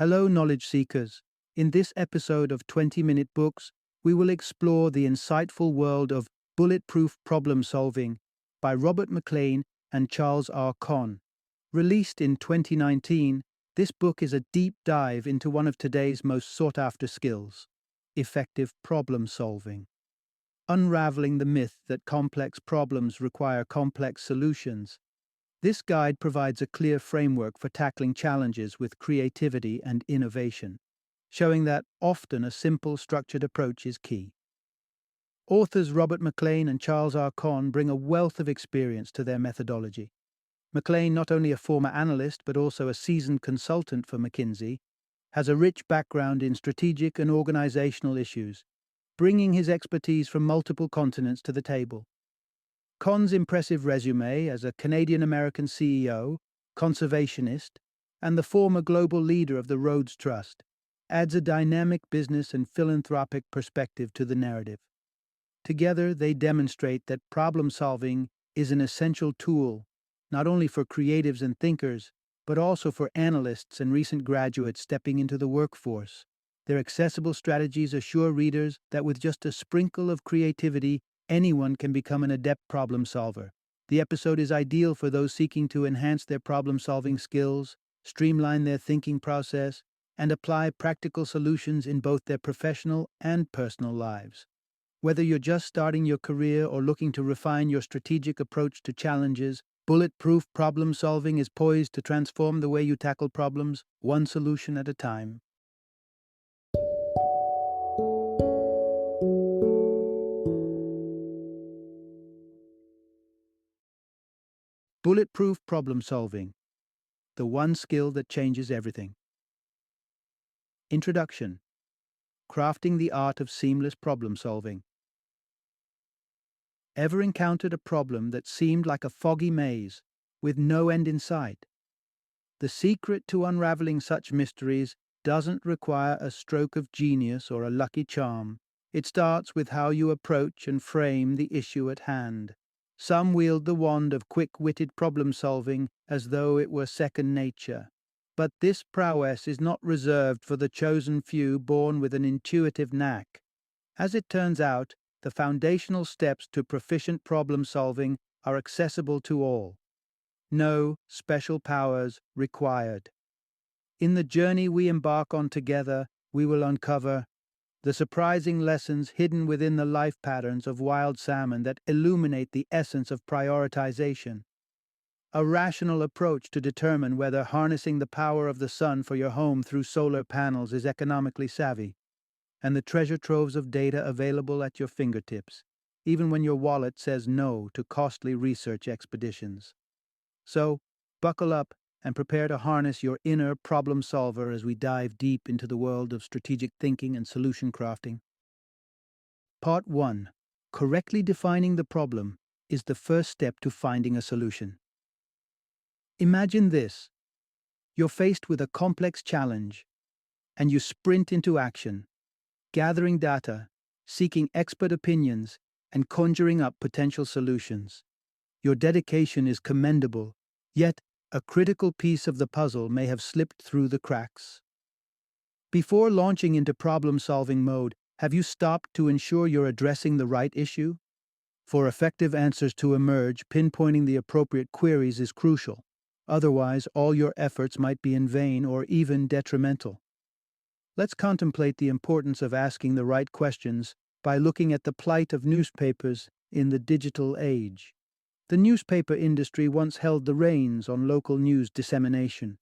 Hello, knowledge seekers. In this episode of 20-Minute Books, we will explore the insightful world of Bulletproof Problem Solving by Robert McLean and Charles R. Conn. Released in 2019, this book is a deep dive into one of today's most sought-after skills, effective problem solving. Unraveling the myth that complex problems require complex solutions, this guide provides a clear framework for tackling challenges with creativity and innovation, showing that often a simple, structured approach is key. Authors Robert McLean and Charles R. Conn bring a wealth of experience to their methodology. McLean, not only a former analyst but also a seasoned consultant for McKinsey, has a rich background in strategic and organizational issues, bringing his expertise from multiple continents to the table. Conn's impressive resume as a Canadian-American CEO, conservationist, and the former global leader of the Rhodes Trust adds a dynamic business and philanthropic perspective to the narrative. Together, they demonstrate that problem-solving is an essential tool, not only for creatives and thinkers, but also for analysts and recent graduates stepping into the workforce. Their accessible strategies assure readers that with just a sprinkle of creativity, anyone can become an adept problem solver. The episode is ideal for those seeking to enhance their problem-solving skills, streamline their thinking process, and apply practical solutions in both their professional and personal lives. Whether you're just starting your career or looking to refine your strategic approach to challenges, Bulletproof Problem Solving is poised to transform the way you tackle problems, one solution at a time. Bulletproof Problem Solving, the one skill that changes everything. Introduction: Crafting the art of seamless problem solving. Ever encountered a problem that seemed like a foggy maze, with no end in sight? The secret to unraveling such mysteries doesn't require a stroke of genius or a lucky charm. It starts with how you approach and frame the issue at hand. Some wield the wand of quick-witted problem-solving as though it were second nature. But this prowess is not reserved for the chosen few born with an intuitive knack. As it turns out, the foundational steps to proficient problem-solving are accessible to all. No special powers required. In the journey we embark on together, we will uncover the surprising lessons hidden within the life patterns of wild salmon that illuminate the essence of prioritization. A rational approach to determine whether harnessing the power of the sun for your home through solar panels is economically savvy. And the treasure troves of data available at your fingertips, even when your wallet says no to costly research expeditions. So, buckle up and prepare to harness your inner problem solver as we dive deep into the world of strategic thinking and solution crafting. Part 1. Correctly defining the problem is the first step to finding a solution. Imagine this. You're faced with a complex challenge, and you sprint into action, gathering data, seeking expert opinions, and conjuring up potential solutions. Your dedication is commendable, yet a critical piece of the puzzle may have slipped through the cracks. Before launching into problem-solving mode, have you stopped to ensure you're addressing the right issue? For effective answers to emerge, pinpointing the appropriate queries is crucial. Otherwise, all your efforts might be in vain or even detrimental. Let's contemplate the importance of asking the right questions by looking at the plight of newspapers in the digital age. The newspaper industry once held the reins on local news dissemination.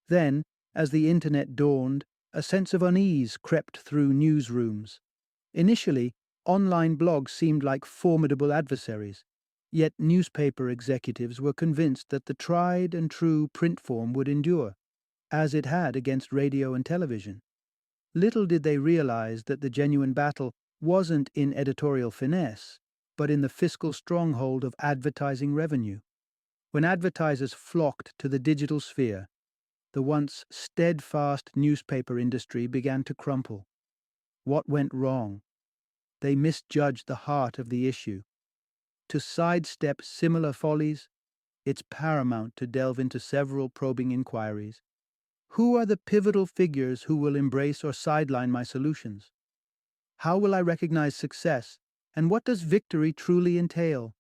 Then, as the internet dawned, a sense of unease crept through newsrooms. Initially, online blogs seemed like formidable adversaries, yet newspaper executives were convinced that the tried and true print form would endure, as it had against radio and television. Little did they realize that the genuine battle wasn't in editorial finesse, but in the fiscal stronghold of advertising revenue. When advertisers flocked to the digital sphere, the once steadfast newspaper industry began to crumple. What went wrong? They misjudged the heart of the issue. To sidestep similar follies, it's paramount to delve into several probing inquiries. Who are the pivotal figures who will embrace or sideline my solutions? How will I recognize success? And what does victory truly entail?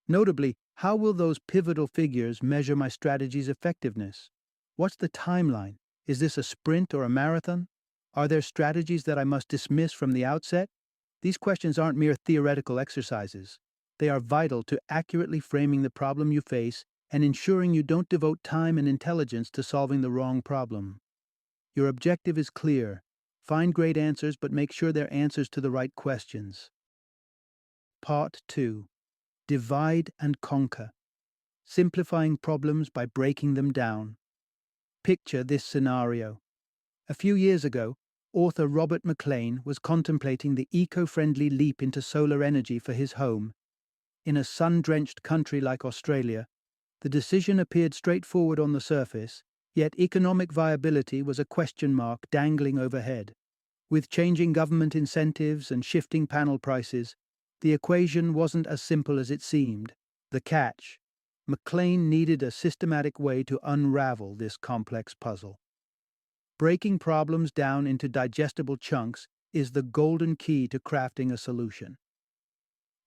Notably, how will those pivotal figures measure my strategy's effectiveness? What's the timeline? Is this a sprint or a marathon? Are there strategies that I must dismiss from the outset? These questions aren't mere theoretical exercises. They are vital to accurately framing the problem you face and ensuring you don't devote time and intelligence to solving the wrong problem. Your objective is clear. Find great answers, but make sure they're answers to the right questions. Part 2. Divide and conquer. Simplifying problems by breaking them down. Picture this scenario. A few years ago, author Robert McLean was contemplating the eco-friendly leap into solar energy for his home. In a sun-drenched country like Australia, the decision appeared straightforward on the surface, yet economic viability was a question mark dangling overhead. With changing government incentives and shifting panel prices, the equation wasn't as simple as it seemed. The catch: McLean needed a systematic way to unravel this complex puzzle. Breaking problems down into digestible chunks is the golden key to crafting a solution.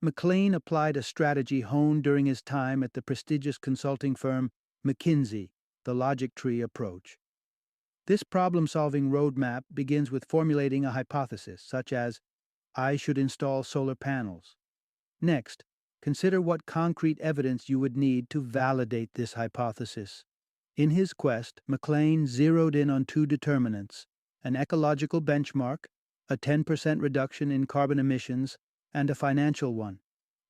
McLean applied a strategy honed during his time at the prestigious consulting firm McKinsey, the logic tree approach. This problem-solving roadmap begins with formulating a hypothesis, such as, I should install solar panels. Next, consider what concrete evidence you would need to validate this hypothesis. In his quest, McLean zeroed in on two determinants: an ecological benchmark, a 10% reduction in carbon emissions, and a financial one,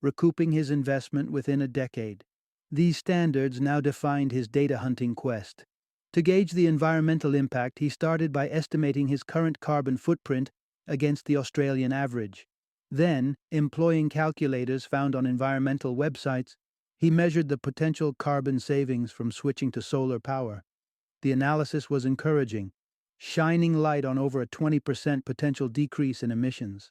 recouping his investment within a decade. These standards now defined his data hunting quest. To gauge the environmental impact, he started by estimating his current carbon footprint against the Australian average. Then, employing calculators found on environmental websites, he measured the potential carbon savings from switching to solar power. The analysis was encouraging, shining light on over a 20% potential decrease in emissions.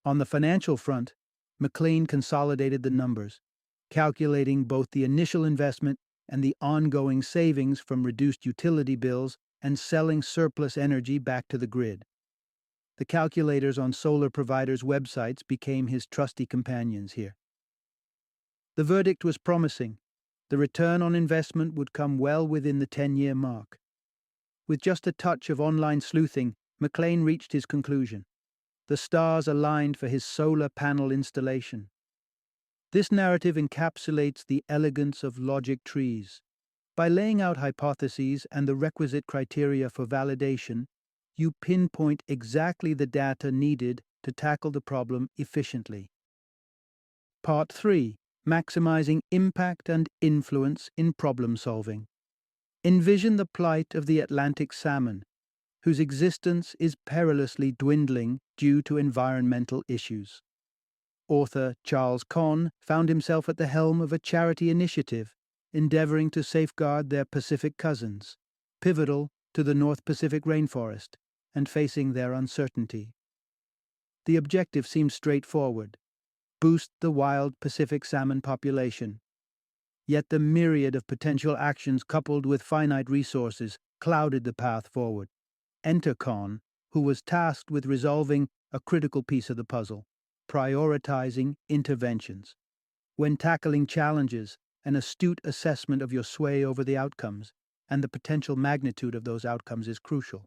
On the financial front, McLean consolidated the numbers, calculating both the initial investment and the ongoing savings from reduced utility bills and selling surplus energy back to the grid. The calculators on solar providers' websites became his trusty companions here. The verdict was promising. The return on investment would come well within the 10-year mark. With just a touch of online sleuthing, McLean reached his conclusion. The stars aligned for his solar panel installation. This narrative encapsulates the elegance of logic trees. By laying out hypotheses and the requisite criteria for validation, you pinpoint exactly the data needed to tackle the problem efficiently. Part 3. Maximizing impact and influence in problem solving. Envision the plight of the Atlantic salmon, whose existence is perilously dwindling due to environmental issues. Author Charles Conn found himself at the helm of a charity initiative endeavoring to safeguard their Pacific cousins, pivotal to the North Pacific rainforest, and facing their uncertainty. The objective seemed straightforward: boost the wild Pacific salmon population. Yet the myriad of potential actions coupled with finite resources clouded the path forward. Enter Conn, who was tasked with resolving a critical piece of the puzzle: prioritizing interventions. When tackling challenges, an astute assessment of your sway over the outcomes and the potential magnitude of those outcomes is crucial.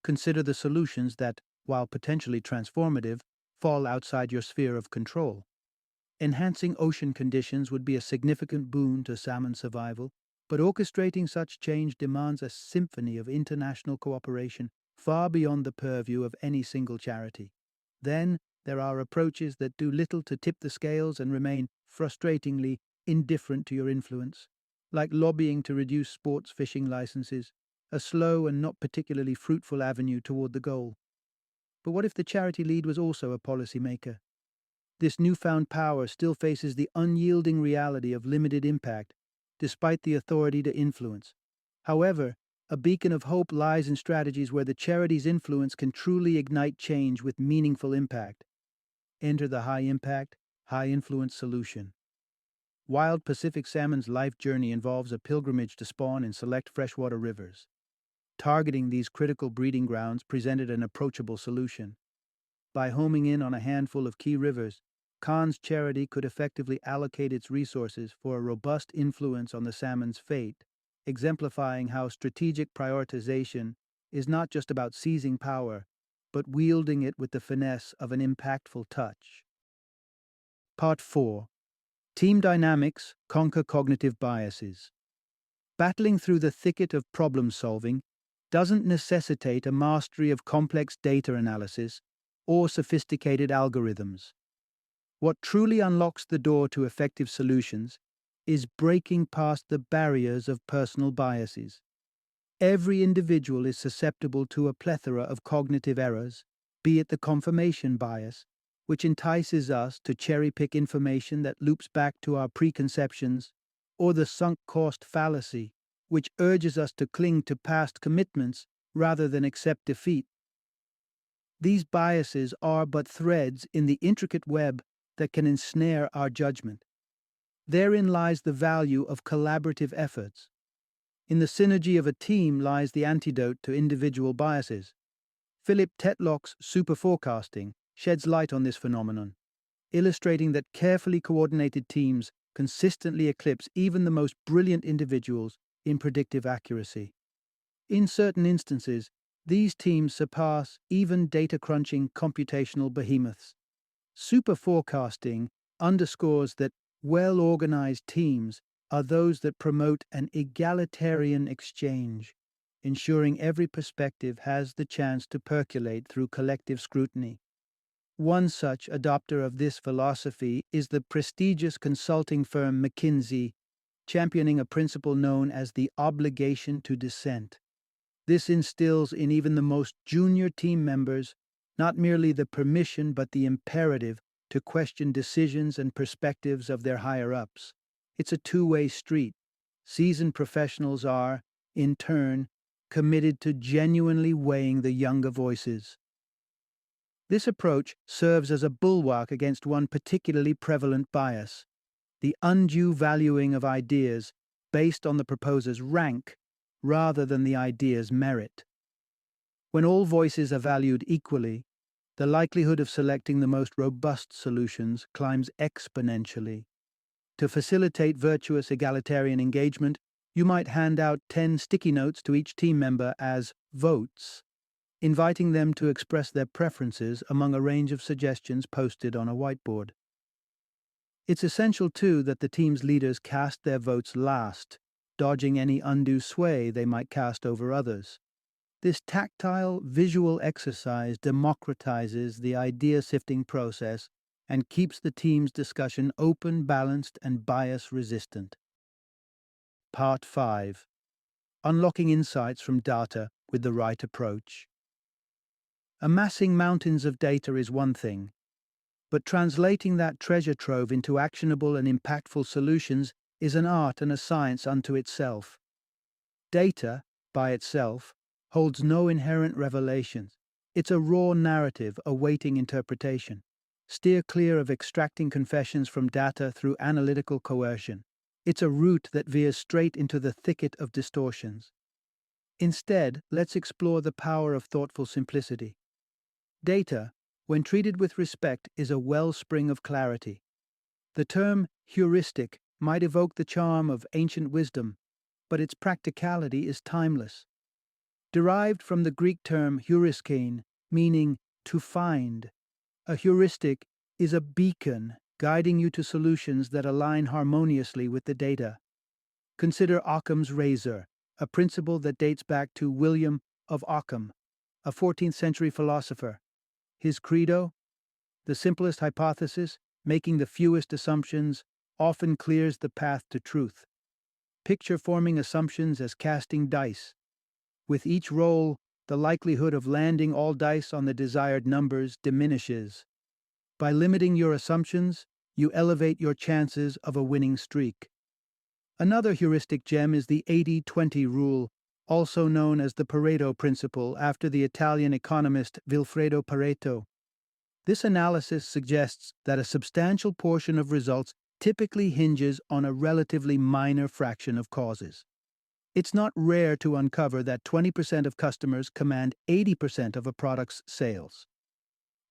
Consider the solutions that, while potentially transformative, fall outside your sphere of control. Enhancing ocean conditions would be a significant boon to salmon survival, but orchestrating such change demands a symphony of international cooperation far beyond the purview of any single charity. Then, there are approaches that do little to tip the scales and remain frustratingly indifferent to your influence, like lobbying to reduce sports fishing licenses, a slow and not particularly fruitful avenue toward the goal. But what if the charity lead was also a policymaker? This newfound power still faces the unyielding reality of limited impact, despite the authority to influence. However, a beacon of hope lies in strategies where the charity's influence can truly ignite change with meaningful impact. Enter the high-impact, high-influence solution. Wild Pacific salmon's life journey involves a pilgrimage to spawn in select freshwater rivers. Targeting these critical breeding grounds presented an approachable solution. By homing in on a handful of key rivers, Conn's charity could effectively allocate its resources for a robust influence on the salmon's fate, exemplifying how strategic prioritization is not just about seizing power, but wielding it with the finesse of an impactful touch. Part 4. Team Dynamics Conquer Cognitive Biases. Battling through the thicket of problem solving doesn't necessitate a mastery of complex data analysis or sophisticated algorithms. What truly unlocks the door to effective solutions is breaking past the barriers of personal biases. Every individual is susceptible to a plethora of cognitive errors, be it the confirmation bias, which entices us to cherry-pick information that loops back to our preconceptions, or the sunk cost fallacy, which urges us to cling to past commitments rather than accept defeat. These biases are but threads in the intricate web that can ensnare our judgment. Therein lies the value of collaborative efforts. In the synergy of a team lies the antidote to individual biases. Philip Tetlock's superforecasting sheds light on this phenomenon, illustrating that carefully coordinated teams consistently eclipse even the most brilliant individuals in predictive accuracy. In certain instances, these teams surpass even data-crunching computational behemoths. Superforecasting underscores that well-organized teams are those that promote an egalitarian exchange, ensuring every perspective has the chance to percolate through collective scrutiny. One such adopter of this philosophy is the prestigious consulting firm McKinsey, championing a principle known as the obligation to dissent. This instills in even the most junior team members not merely the permission but the imperative to question decisions and perspectives of their higher-ups. It's a two-way street. Seasoned professionals are, in turn, committed to genuinely weighing the younger voices. This approach serves as a bulwark against one particularly prevalent bias: the undue valuing of ideas based on the proposer's rank rather than the idea's merit. When all voices are valued equally, the likelihood of selecting the most robust solutions climbs exponentially. To facilitate virtuous egalitarian engagement, you might hand out 10 sticky notes to each team member as votes, inviting them to express their preferences among a range of suggestions posted on a whiteboard. It's essential, too, that the team's leaders cast their votes last, dodging any undue sway they might cast over others. This tactile, visual exercise democratizes the idea-sifting process and keeps the team's discussion open, balanced, and bias-resistant. Part 5. Unlocking insights from data with the right approach. Amassing mountains of data is one thing, but translating that treasure trove into actionable and impactful solutions is an art and a science unto itself. Data, by itself, holds no inherent revelations. It's a raw narrative awaiting interpretation. Steer clear of extracting confessions from data through analytical coercion. It's a route that veers straight into the thicket of distortions. Instead, let's explore the power of thoughtful simplicity. Data, when treated with respect, is a wellspring of clarity. The term heuristic might evoke the charm of ancient wisdom, but its practicality is timeless. Derived from the Greek term heuriskeion, meaning to find, a heuristic is a beacon guiding you to solutions that align harmoniously with the data. Consider Occam's razor, a principle that dates back to William of Ockham, a 14th century philosopher. His credo: the simplest hypothesis, making the fewest assumptions, often clears the path to truth. Picture forming assumptions as casting dice. With each roll, the likelihood of landing all dice on the desired numbers diminishes. By limiting your assumptions, you elevate your chances of a winning streak. Another heuristic gem is the 80-20 rule, also known as the Pareto principle after the Italian economist Vilfredo Pareto. This analysis suggests that a substantial portion of results typically hinges on a relatively minor fraction of causes. It's not rare to uncover that 20% of customers command 80% of a product's sales.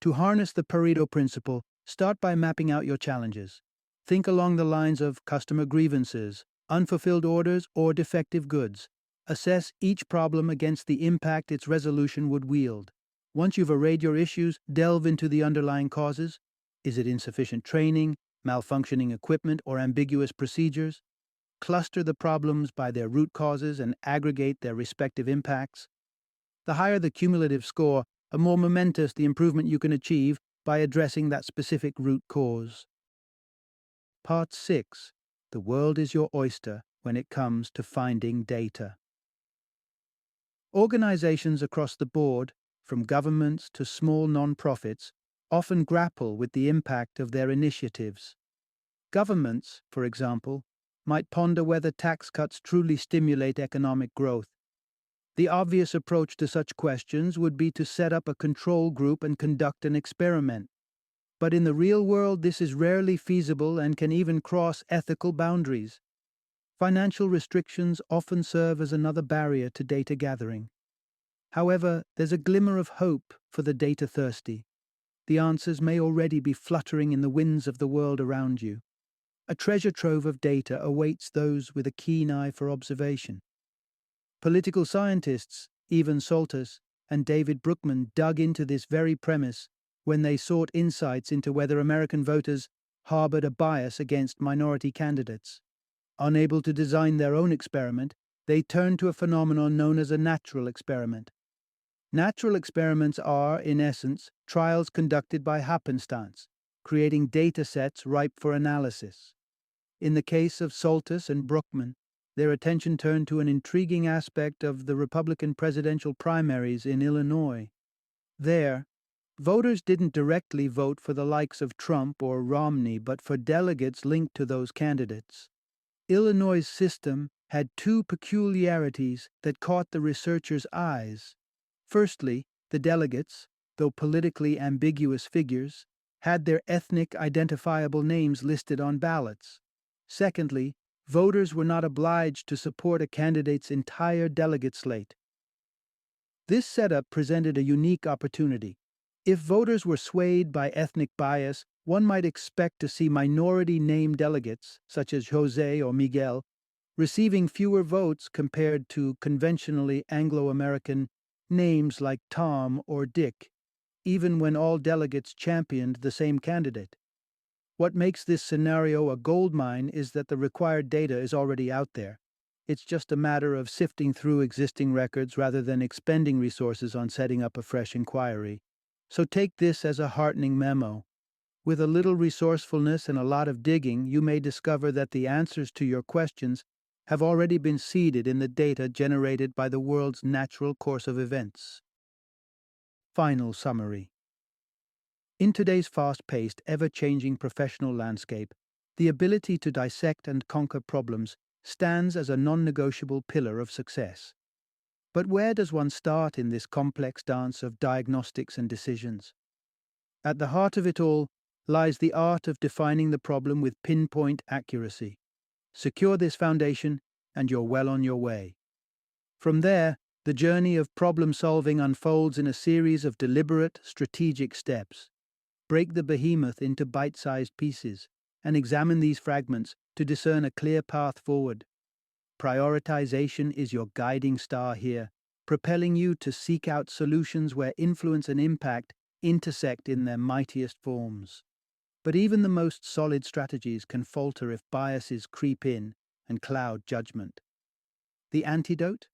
To harness the Pareto principle, start by mapping out your challenges. Think along the lines of customer grievances, unfulfilled orders, or defective goods. Assess each problem against the impact its resolution would wield. Once you've arrayed your issues, delve into the underlying causes. Is it insufficient training, malfunctioning equipment, or ambiguous procedures? Cluster the problems by their root causes and aggregate their respective impacts. The higher the cumulative score, the more momentous the improvement you can achieve by addressing that specific root cause. Part 6. The world is your oyster when it comes to finding data. Organizations across the board, from governments to small non-profits, often grapple with the impact of their initiatives. Governments, for example, might ponder whether tax cuts truly stimulate economic growth. The obvious approach to such questions would be to set up a control group and conduct an experiment. But in the real world, this is rarely feasible and can even cross ethical boundaries. Financial restrictions often serve as another barrier to data gathering. However, there's a glimmer of hope for the data thirsty. The answers may already be fluttering in the winds of the world around you. A treasure trove of data awaits those with a keen eye for observation. Political scientists, Evan Saltus and David Brookman, dug into this very premise when they sought insights into whether American voters harbored a bias against minority candidates. Unable to design their own experiment, they turned to a phenomenon known as a natural experiment. Natural experiments are, in essence, trials conducted by happenstance, creating data sets ripe for analysis. In the case of Saltus and Brookman, their attention turned to an intriguing aspect of the Republican presidential primaries in Illinois. There, voters didn't directly vote for the likes of Trump or Romney, but for delegates linked to those candidates. Illinois' system had two peculiarities that caught the researchers' eyes. Firstly, the delegates, though politically ambiguous figures, had their ethnic identifiable names listed on ballots. Secondly, voters were not obliged to support a candidate's entire delegate slate. This setup presented a unique opportunity. If voters were swayed by ethnic bias, one might expect to see minority name delegates, such as Jose or Miguel, receiving fewer votes compared to conventionally Anglo-American names like Tom or Dick, even when all delegates championed the same candidate. What makes this scenario a goldmine is that the required data is already out there. It's just a matter of sifting through existing records rather than expending resources on setting up a fresh inquiry. So take this as a heartening memo. With a little resourcefulness and a lot of digging, you may discover that the answers to your questions have already been seeded in the data generated by the world's natural course of events. Final summary. In today's fast-paced, ever-changing professional landscape, the ability to dissect and conquer problems stands as a non-negotiable pillar of success. But where does one start in this complex dance of diagnostics and decisions? At the heart of it all lies the art of defining the problem with pinpoint accuracy. Secure this foundation, and you're well on your way. From there, the journey of problem-solving unfolds in a series of deliberate, strategic steps. Break the behemoth into bite-sized pieces, and examine these fragments to discern a clear path forward. Prioritization is your guiding star here, propelling you to seek out solutions where influence and impact intersect in their mightiest forms. But even the most solid strategies can falter if biases creep in and cloud judgment. The antidote?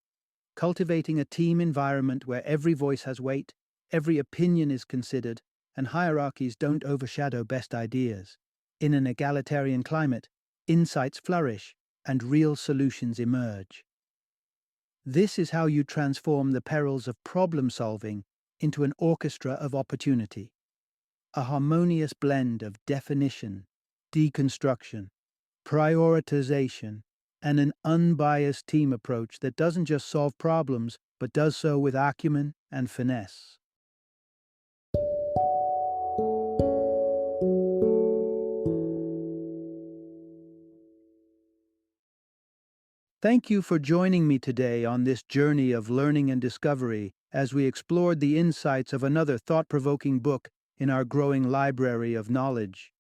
Cultivating a team environment where every voice has weight, every opinion is considered, and hierarchies don't overshadow best ideas. In an egalitarian climate, insights flourish and real solutions emerge. This is how you transform the perils of problem solving into an orchestra of opportunity. A harmonious blend of definition, deconstruction, prioritization, and an unbiased team approach that doesn't just solve problems, but does so with acumen and finesse. Thank you for joining me today on this journey of learning and discovery as we explored the insights of another thought provoking book in our growing library of knowledge.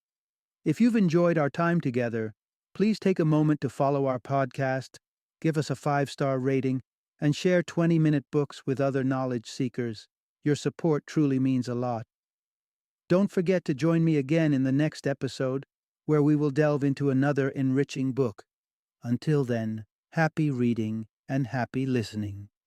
If you've enjoyed our time together, please take a moment to follow our podcast, give us a 5-star rating, and share 20-minute books with other knowledge seekers. Your support truly means a lot. Don't forget to join me again in the next episode, where we will delve into another enriching book. Until then, happy reading and happy listening.